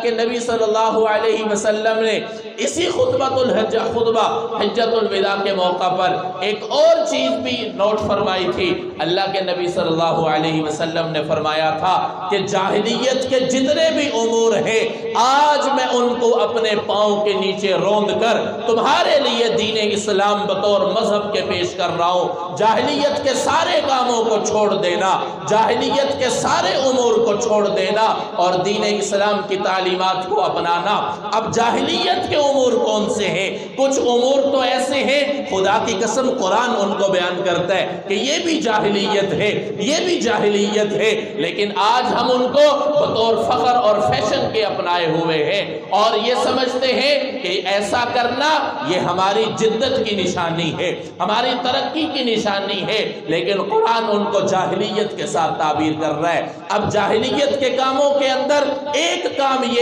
کہ نبی صلی اللہ علیہ وسلم نے اسی خطبہ حجۃ الوداع کے موقع پر ایک اور چیز بھی نوٹ فرمائی تھی۔ اللہ کے نبی صلی اللہ علیہ وسلم نے فرمایا تھا کہ جاہلیت کے جتنے بھی امور ہیں آج میں ان کو اپنے پاؤں کے نیچے روند کر تمہارے لیے دین اسلام بطور مذہب کے پیش کر رہا ہوں۔ جاہلیت کے سارے کاموں کو چھوڑ دینا، جاہلیت کے سارے امور کو چھوڑ دینا اور دین اسلام کی تعلیمات کو اپنانا۔ اب جاہلیت کے امور کون سے ہیں؟ کچھ امور تو ایسے ہیں خدا کی قسم قرآن ان کو بیان کرتا ہے کہ یہ بھی جاہلیت ہے، یہ بھی جاہلیت ہے، لیکن آج ہم ان کو بطور فخر اور فیشن کے اپنائے ہوئے ہیں اور یہ سمجھتے ہیں کہ ایسا کرنا یہ ہماری جدت کی نشانی ہے، ہماری ترقی کی نشانی ہے، لیکن قرآن ان کو جاہلیت کے ساتھ تعبیر کر رہا ہے۔ اب جاہلیت کے کاموں کے اندر ایک کام یہ